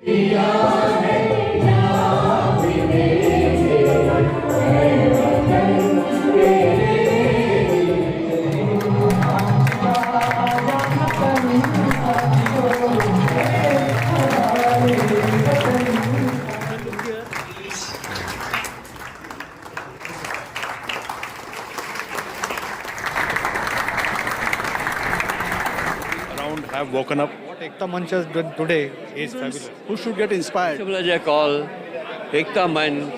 Around have woken up. What Ekata Manch has done today is fabulous. Who should get inspired? Ajay Kaul, Ekata Manch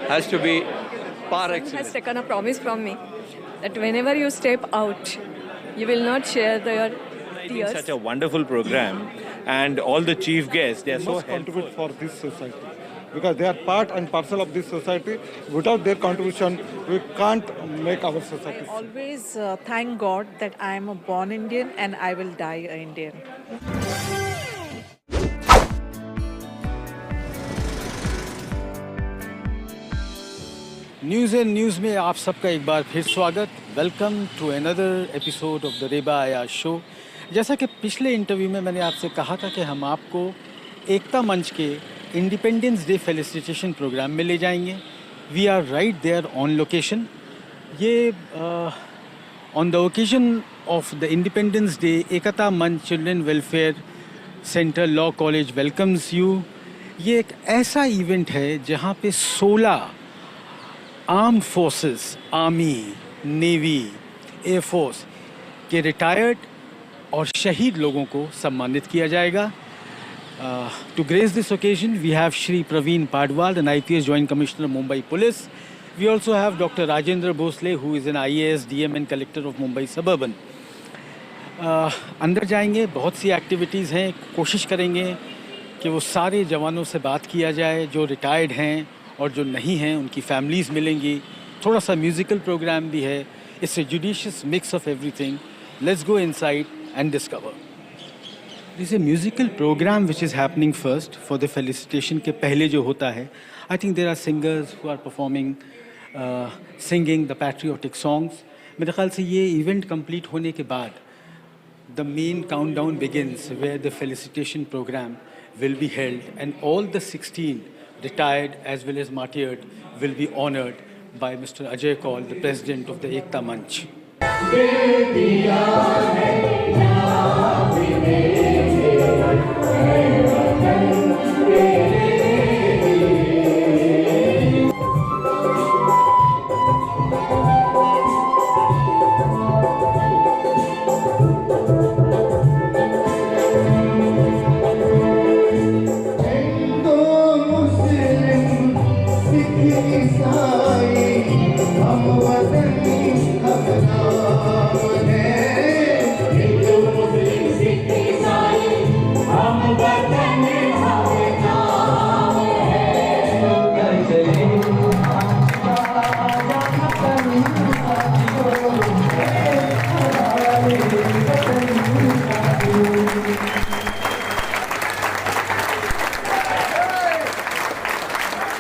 has to be par Has excellence. taken a promise from me that whenever you step out, you will not share your tears. Such a wonderful program, and all the chief guests, they are so must helpful. contribute for this society because they are part and parcel of this society. Without their contribution, we can't make our society. Always thank God that I am a born Indian and I will die an Indian. News and news में आप सबका एक बार फिर स्वागत। Welcome to another episode of the रेबा आया show. जैसा कि पिछले इंटरव्यू में मैंने आपसे कहा था कि हम आपको एकता मंच के इंडिपेंडेंस डे फेलिसिटेशन प्रोग्राम में ले जाएंगे। We are right there on location. ये on the occasion of the independence day Ekta Manch children welfare centre law college welcomes you. ये एक ऐसा इवेंट है जहाँ पे 16 arm forces, army, navy, air force के रिटायर्ड और शहीद लोगों को सम्मानित किया जाएगा। To grace this occasion we have Shri Praveen Padwal, an IPS joint commissioner Mumbai police. We also have doctor Rajendra Bhosle who is an IAS DM and collector of Mumbai suburban. अंदर जाएंगे, बहुत सी एक्टिविटीज़ हैं, कोशिश करेंगे कि वो सारे जवानों से बात किया जाए जो रिटायर्ड हैं और जो नहीं हैं, उनकी फैमिलीज़ मिलेंगी। थोड़ा सा म्यूज़िकल प्रोग्राम भी है। It's a judicious mix of everything. Let's go inside and discover. This is a musical program which is happening first for the felicitation के पहले जो होता है. I think there are singers who are performing, singing the patriotic songs. मेरे ख्याल से ये event complete होने के बाद the main countdown begins where the felicitation program will be held and all the 16 retired as well as martyred will be honored by Mr. Ajay Kaul, the president of the Ekata Manch.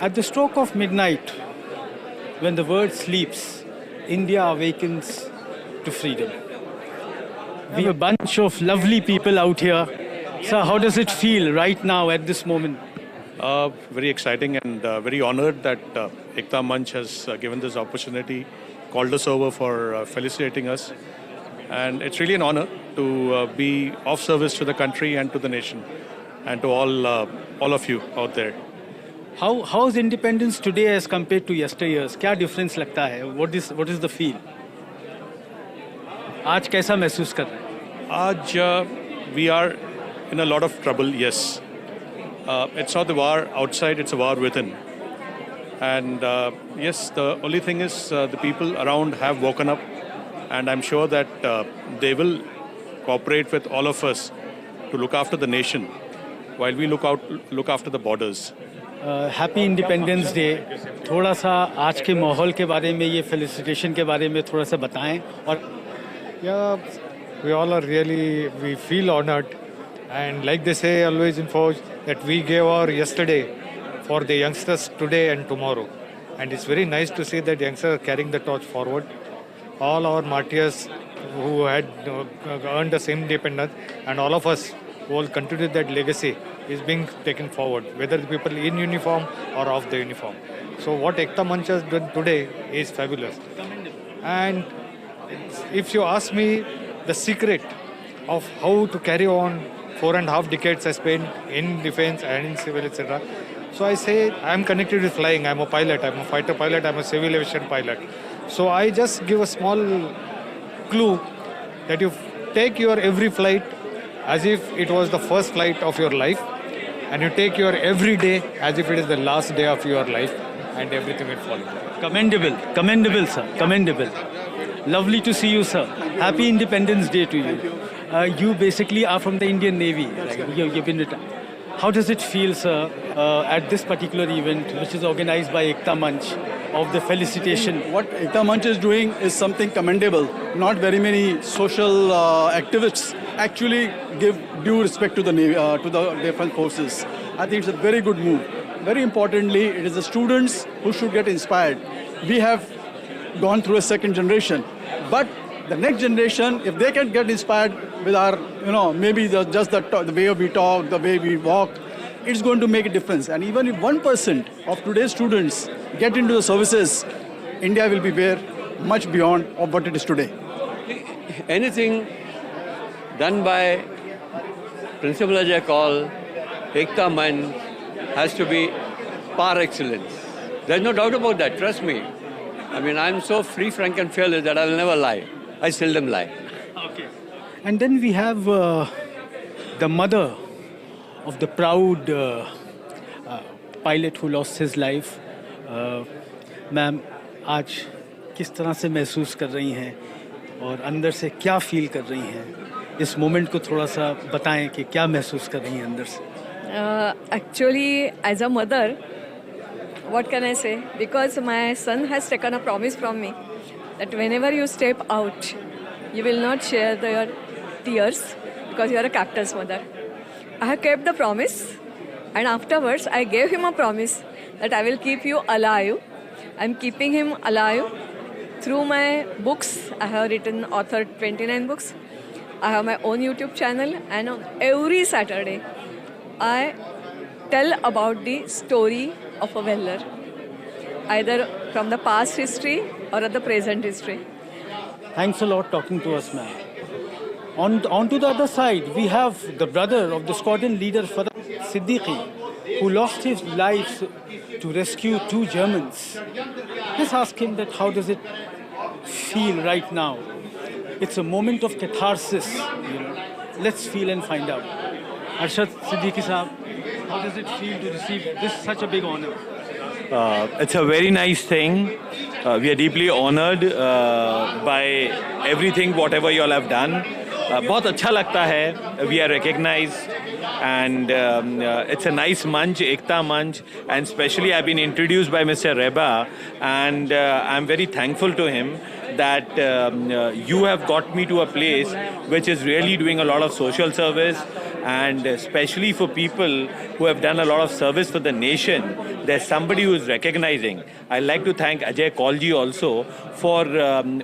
At the stroke of midnight, when the world sleeps, India awakens to freedom. We have a bunch of lovely people out here. Sir, how does it feel right now at this moment? Very exciting and very honored that Ekta Manch has given this opportunity, called us over for felicitating us. And it's really an honor to be of service to the country and to the nation and to all of you out there. How is independence today as compared to yesteryears? क्या difference लगता है? What is the feel? आज कैसा महसूस कर रहे हैं? आज we are in a lot of trouble, yes. It's not the war outside, it's a war within. And yes, the only thing is the people around have woken up, and I'm sure that they will cooperate with all of us to look after the nation while we look after the borders. Happy independence day. थोड़ा सा आज के माहौल के बारे में, ये felicitation के बारे में थोड़ा सा बताएं। और We all are really, we feel honored, and like they say always in Fauj, that we gave our yesterday for the youngsters today and tomorrow. And it's very nice to see that youngsters are carrying the torch forward. All our martyrs who had earned the same independence, and all of us who will continue that legacy is being taken forward, whether the people in uniform or off the uniform. So what Ekata Manch has done today is fabulous. And if you ask me the secret of how to carry on 4.5 decades I spent in defense and in civil, etc. So I say I'm connected with flying. I'm a pilot. I'm a fighter pilot. I'm a civil aviation pilot. So I just give a small clue that you take your every flight as if it was the first flight of your life, and you take your every day as if it is the last day of your life, and everything will fall. Commendable, sir. Commendable. Lovely to see you, sir. Happy Independence Day to you. You basically are from the Indian Navy. You've been retired. How does it feel, sir, at this particular event, which is organized by Ekata Manch of the Felicitation? What Ekata Manch is doing is something commendable. Not very many social activists actually give due respect to the Navy, to the defense forces. I think it's a very good move. Very importantly, it is the students who should get inspired. We have gone through a second generation, but the next generation, if they can get inspired with our, maybe the way we talk, the way we walk, it's going to make a difference. And even if 1% of today's students get into the services, India will be where much beyond of what it is today. Anything done by Principal Ajay Kaul, Ekata Manch has to be par excellence. There's no doubt about that, trust me. I mean, I'm so free, frank and fearless that I'll never lie. I seldom lie. Okay. And then we have the mother of the proud pilot who lost his life. Ma'am, आज किस तरह से महसूस कर रही हैं और अंदर से क्या फील कर रही हैं? इस मोमेंट को थोड़ा सा बताएं कि क्या महसूस कर रही हैं अंदर से. Actually, as a mother, what can I say? Because my son has taken a promise from me that whenever you step out, you will not share your tears because you are a captain's mother. I have kept the promise, and afterwards I gave him a promise that I will keep you alive. I'm keeping him alive through my books. I have written, authored 29 books. I have my own YouTube channel, and on every Saturday I tell about the story of a Weller, either from the past history or the present history. Thanks a lot talking to us, ma'am. On to the other side, we have the brother of the squadron leader, Farhad Siddiqui, who lost his life to rescue 2 Germans. Let's ask him that how does it feel right now? It's a moment of catharsis, Let's feel and find out. Arshad Siddiqui Saab, how does it feel to receive this such a big honor? It's a very nice thing. We are deeply honored by everything, whatever you all have done. बहुत अच्छा लगता है. We are recognized, and it's a nice manch, Ekta Manch, and especially I've been introduced by Mr. Reba, and I'm very thankful to him that you have got me to a place which is really doing a lot of social service, and especially for people who have done a lot of service for the nation. There's somebody who is recognizing. I'd like to thank Ajay Kaul ji also for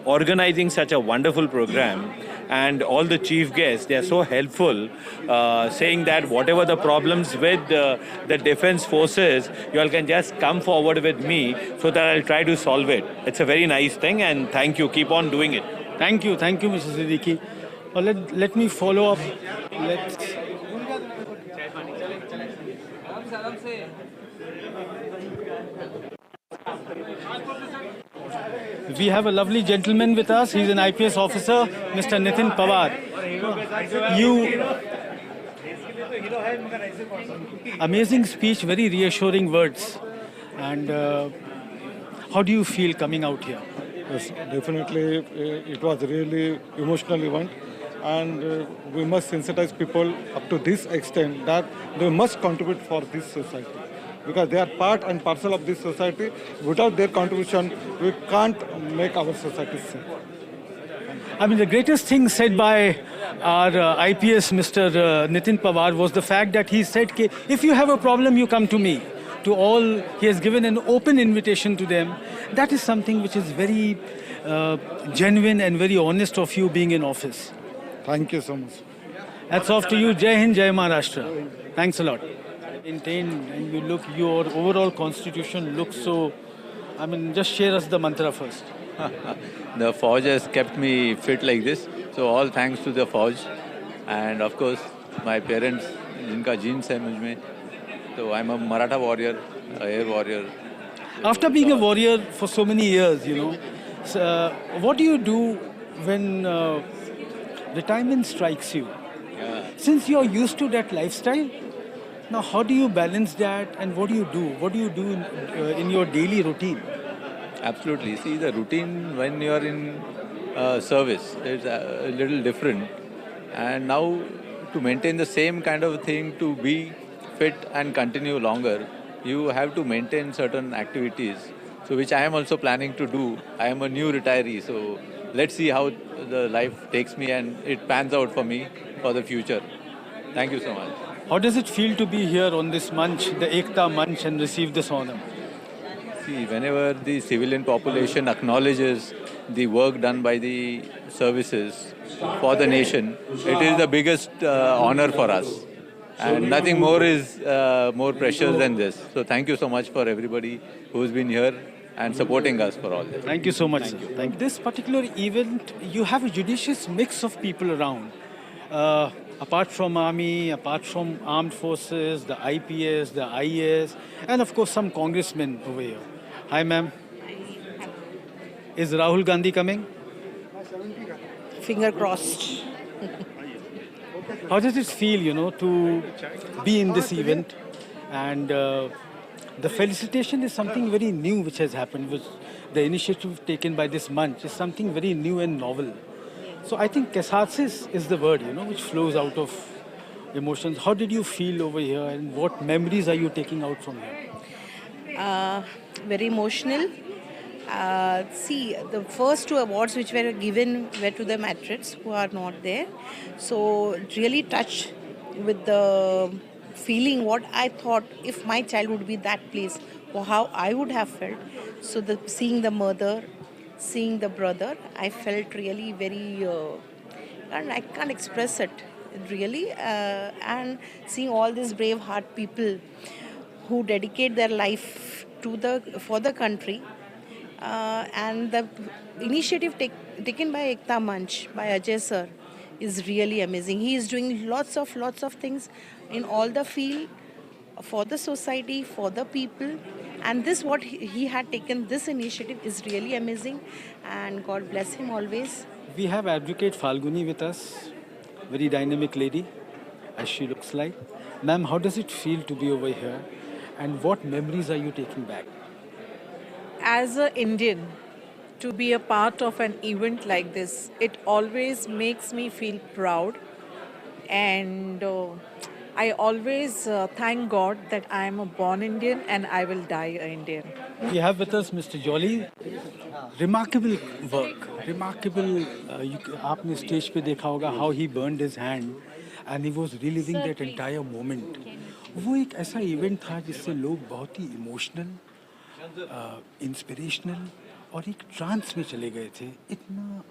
organizing such a wonderful program, and all the chief guests. They are so helpful, saying that whatever the problems with the defense forces, you all can just come forward with me so that I'll try to solve it. It's a very nice thing, and thank you. Keep on doing it. Thank you, Mr. Siddiqui. Well, let me follow up. We have a lovely gentleman with us. He's an IPS officer, Mr. Nitin Pawar. Amazing speech, very reassuring words. And how do you feel coming out here? Yes, definitely, it was really emotional event, and we must sensitize people up to this extent that they must contribute for this society, because they are part and parcel of this society. Without their contribution, we can't make our society safe. I mean, the greatest thing said by our IPS, Mr. Nitin Pawar, was the fact that he said, if you have a problem, you come to me. To all, he has given an open invitation to them. That is something which is very genuine and very honest of you being in office. Thank you so much. Hats off to you. Jai Hind, Jai Maharashtra. Thanks a lot. Maintained, and you look, your overall constitution looks so. I mean, just share us the mantra first. The Fauj has kept me fit like this. So all thanks to the Fauj. And of course, my parents, जिनका genes है मुझ में. So I'm a Maratha warrior, a air warrior. After being a warrior for so many years, so, what do you do when retirement strikes you? Since you're used to that lifestyle, now how do you balance that and what do you do? What do you do in your daily routine? Absolutely. See, the routine when you are in service is a little different. And now to maintain the same kind of thing, to be fit and continue longer, you have to maintain certain activities. So which I am also planning to do. I am a new retiree, so let's see how the life takes me and it pans out for me for the future. Thank you so much. How does it feel to be here on this Manch, the Ekta Manch, and receive this honor? See, whenever the civilian population acknowledges the work done by the services for the nation, it is the biggest honor for us. And nothing more is more precious than this. So thank you so much for everybody who's been here and supporting us for all this. Thank you so much, sir. Thank you. This particular event, you have a judicious mix of people around. Apart from army, apart from armed forces, the IPS, the IAS, and of course some congressmen over here. Hi, ma'am. Is Rahul Gandhi coming? Finger crossed. How does it feel, to be in this event? And the felicitation is something very new which has happened. Which the initiative taken by this month is something very new and novel. So I think catharsis is the word, which flows out of emotions. How did you feel over here and what memories are you taking out from here? Very emotional. See, the first two awards which were given were to the matriarchs who are not there. So really touched with the feeling what I thought if my child would be that place, or how I would have felt. So seeing the mother, seeing the brother, I felt really very, and I can't express it really. And seeing all these brave heart people who dedicate their life for the country. And the initiative taken by Ekata Manch, by Ajay sir, is really amazing. He is doing lots of things in all the field for the society, for the people. And this, what he had taken, this initiative is really amazing. And God bless him always. We have Advocate Falguni with us, very dynamic lady, as she looks like. Ma'am, how does it feel to be over here? And what memories are you taking back? As an Indian, to be a part of an event like this, it always makes me feel proud. And I always thank God that I am a born Indian and I will die an Indian. We have with us Mr. Jolly. Remarkable work. Remarkable. आपने stage पे देखा होगा how he burned his hand and he was reliving that entire moment. वो एक ऐसा event था जिससे लोग बहुत ही emotional, inspirational और एक ट्रांस में चले गए थे. इतना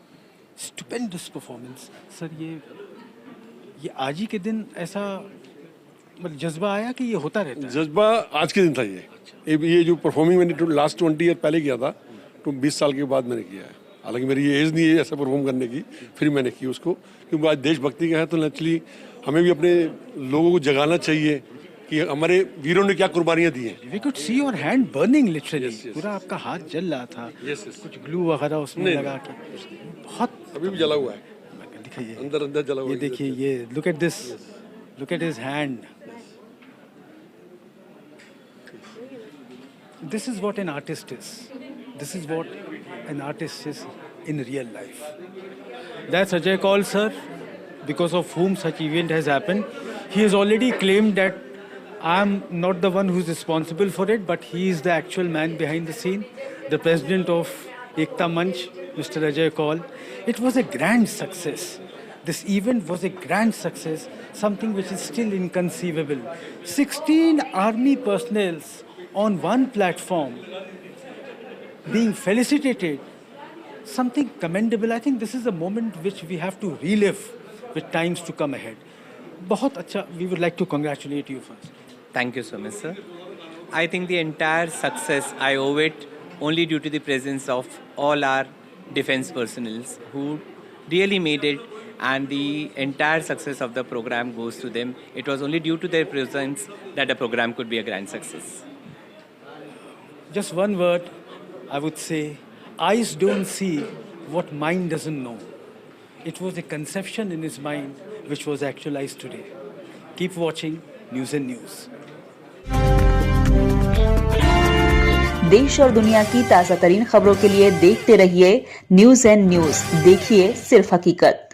stupendous performance. सर ये आज ही के दिन ऐसा मतलब जज्बा आया कि ये होता रहता है? जज्बा आज के दिन था ये जो परफॉर्मिंग मैंने लास्ट 20 ईयर पहले किया था, तो 20 साल के बाद मैंने किया है. हालांकि मेरी ये एज नहीं है ऐसा परफॉर्म करने की, फिर मैंने की उसको, क्योंकि आज देशभक्ति का है तो नेचुरली हमें भी अपने लोगों को जगाना चाहिए कि हमारे वीरों ने क्या कुर्बानियां दी हैं. We could see your hand burning literally. पूरा आपका हाथ जल रहा था. कुछ ग्लू वगैरह उसमें लगा के. बहुत अभी भी जला हुआ है. दिखाइए. अंदर जला हुआ है. ये देखिए ये. Look at this. Look at his hand. This is what an artist is. This is what an artist is in real life. That's Ajay Kaul, sir, because of whom such event has happened. He has already claimed that I'm not the one who's responsible for it, but he is the actual man behind the scene, the president of Ekata Manch, Mr. Ajay Kaul. It was a grand success. This event was a grand success, something which is still inconceivable. 16 army personnel on one platform being felicitated, something commendable. I think this is a moment which we have to relive with times to come ahead. बहुत अच्छा. We would like to congratulate you first. Thank you so much, sir. I think the entire success I owe it only due to the presence of all our defense personnel who really made it, and the entire success of the program goes to them. It was only due to their presence that the program could be a grand success. Just one word, I would say, eyes don't see what mind doesn't know. It was a conception in his mind which was actualized today. Keep watching News and News. देश और दुनिया की ताज़ा तरीन खबरों के लिए देखते रहिए न्यूज़ एंड न्यूज़. देखिए सिर्फ हकीकत.